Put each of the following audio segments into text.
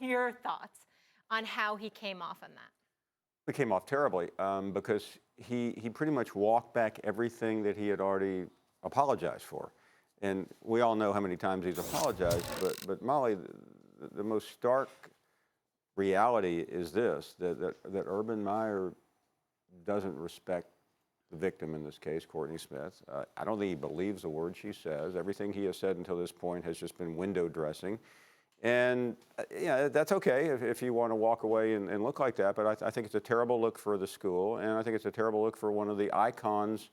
your thoughts on how he came off on that? It came off terribly because he pretty much walked back everything that he had already apologized for. And we all know how many times he's apologized, but Molly, the most stark reality is this, that Urban Meyer doesn't respect the victim in this case, Courtney Smith. I don't think he believes the words she says. Everything he has said until this point has just been window dressing. And yeah, that's okay if you want to walk away and look like that, but I think it's a terrible look for the school, and I think it's a terrible look for one of the icons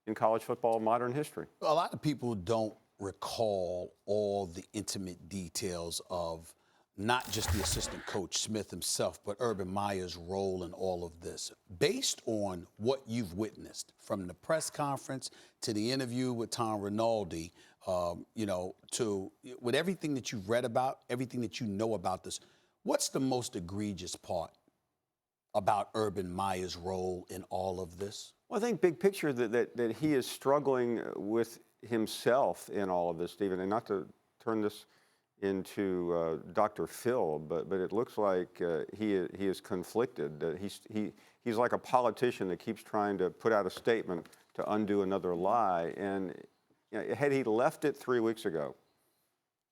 in college football modern history. A lot of people don't recall all the intimate details of not just the assistant coach Smith himself, but Urban Meyer's role in all of this. Based on what you've witnessed, from the press conference to the interview with Tom Rinaldi, to with everything that you've read about, everything that you know about this, what's the most egregious part about Urban Meyer's role in all of this? Well, I think big picture that he is struggling with himself in all of this, Stephen, and not to turn this into Dr. Phil, but it looks like he is conflicted. He's like a politician that keeps trying to put out a statement to undo another lie. And had he left it 3 weeks ago,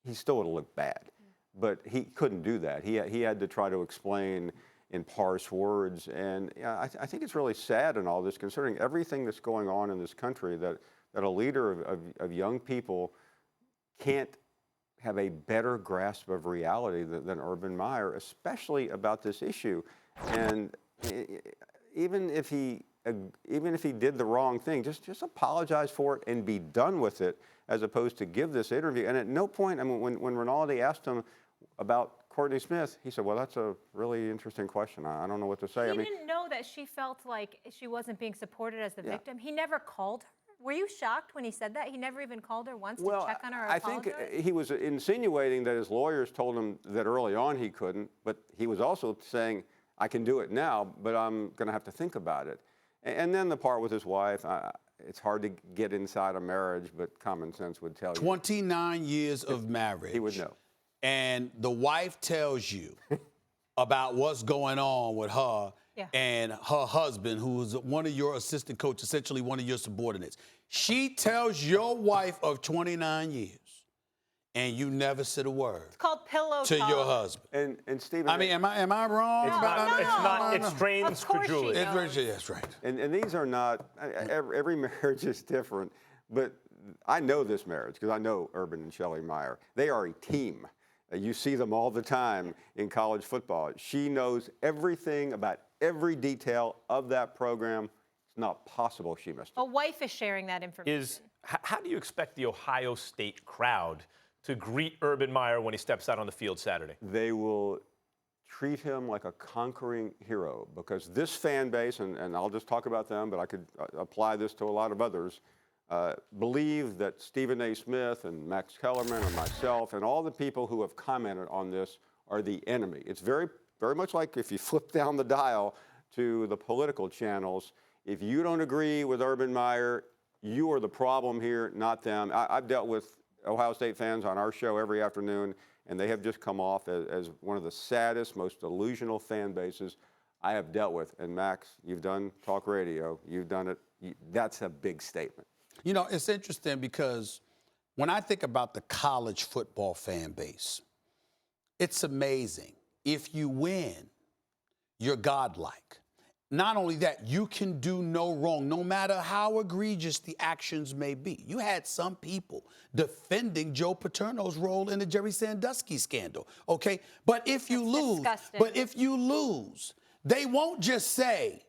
he still would have looked bad. But he couldn't do that. He had to try to explain in parse words. And I think it's really sad in all this, considering everything that's going on in this country, that a leader of young people can't have a better grasp of reality than Urban Meyer, especially about this issue. And even if he did the wrong thing, just apologize for it and be done with it, as opposed to give this interview. And at no point, I mean, when Rinaldi asked him about Courtney Smith, he said, well, that's a really interesting question. I don't know what to say. He didn't know that she felt like she wasn't being supported as the victim. He never called her. Were you shocked when he said that? He never even called her once to check on her or apologize? I think he was insinuating that his lawyers told him that early on he couldn't, but he was also saying, I can do it now, but I'm going to have to think about it. And then the part with his wife, it's hard to get inside a marriage, but common sense would tell you. 29 years of marriage. He would know. And the wife tells you about what's going on with her and her husband, who's one of your assistant coaches, essentially one of your subordinates. She tells your wife of 29 years, and you never said a word. It's called pillow to talk. your husband. And Stephen, I mean, am I wrong? It's strange credulity. That's right. And these are not, every marriage is different, but I know this marriage because I know Urban and Shelley Meyer. They are a team. You see them all the time in college football. She knows everything about every detail of that program. It's not possible she missed it. A wife is sharing that information. How do you expect the Ohio State crowd to greet Urban Meyer when he steps out on the field Saturday? They will treat him like a conquering hero, because this fan base, and I'll just talk about them, but I could apply this to a lot of others, believe that Stephen A. Smith and Max Kellerman and myself and all the people who have commented on this are the enemy. It's very, very much like if you flip down the dial to the political channels. If you don't agree with Urban Meyer, you are the problem here, not them. I've dealt with Ohio State fans on our show every afternoon, and they have just come off as one of the saddest, most delusional fan bases I have dealt with. And Max, you've done talk radio. You've done it. That's a big statement. You know, it's interesting because when I think about the college football fan base, it's amazing. If you win, you're godlike. Not only that, you can do no wrong, no matter how egregious the actions may be. You had some people defending Joe Paterno's role in the Jerry Sandusky scandal, okay? But if you lose, they won't just say,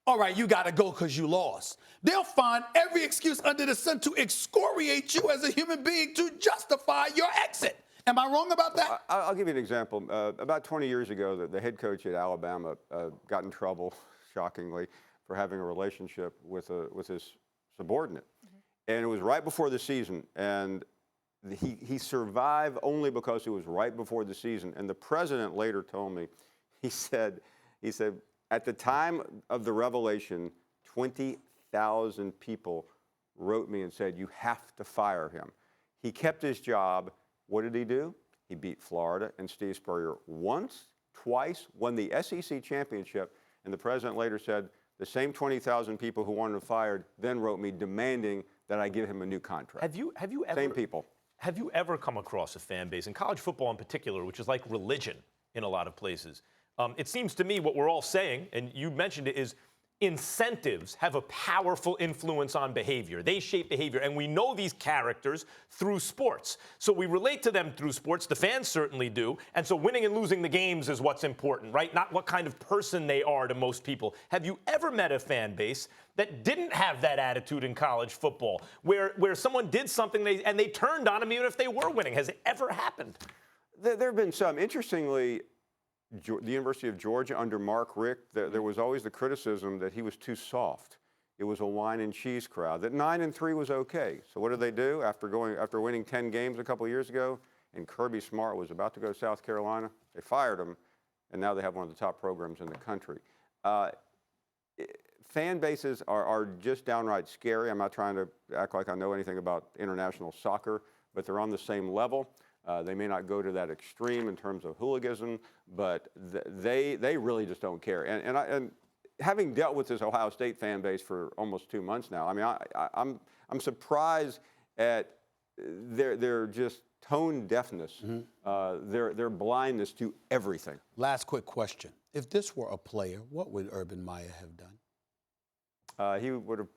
all right, you got to go because you lost. They'll find every excuse under the sun to excoriate you as a human being to justify your exit. Am I wrong about that? I'll give you an example. About 20 years ago, the head coach at Alabama got in trouble, shockingly, for having a relationship with his subordinate. And it was right before the season. And he survived only because it was right before the season. And the president later told me, he said, at the time of the revelation, 20,000 people wrote me and said, you have to fire him. He kept his job. What did he do? He beat Florida and Steve Spurrier once, twice, won the SEC championship, and the president later said the same 20,000 people who wanted him fired then wrote me demanding that I give him a new contract. Have you ever, same people. Have you ever come across a fan base, in college football in particular, which is like religion in a lot of places? It seems to me what we're all saying, and you mentioned it, is incentives have a powerful influence on behavior. They shape behavior, and we know these characters through sports. So we relate to them through sports. The fans certainly do. And so winning and losing the games is what's important, right? Not what kind of person they are to most people. Have you ever met a fan base that didn't have that attitude in college football, where someone did something and they turned on them even if they were winning? Has it ever happened? There have been some. Interestingly, the University of Georgia under Mark Richt, there was always the criticism that he was too soft. It was a wine and cheese crowd. That 9-3 was okay. So what did they do after winning 10 games a couple of years ago? And Kirby Smart was about to go to South Carolina. They fired him, and now they have one of the top programs in the country. Fan bases are just downright scary. I'm not trying to act like I know anything about international soccer, but they're on the same level. They may not go to that extreme in terms of hooliganism, but they really just don't care. And having dealt with this Ohio State fan base for almost 2 months now, I mean, I'm surprised at their just tone deafness, their blindness to everything. Last quick question: if this were a player, what would Urban Meyer have done? He would have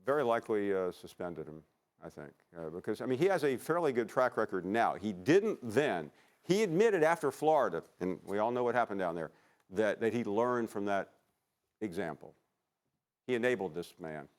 very likely suspended him, I think, because, I mean, he has a fairly good track record now. He didn't then. He admitted after Florida, and we all know what happened down there, that he learned from that example. He enabled this man.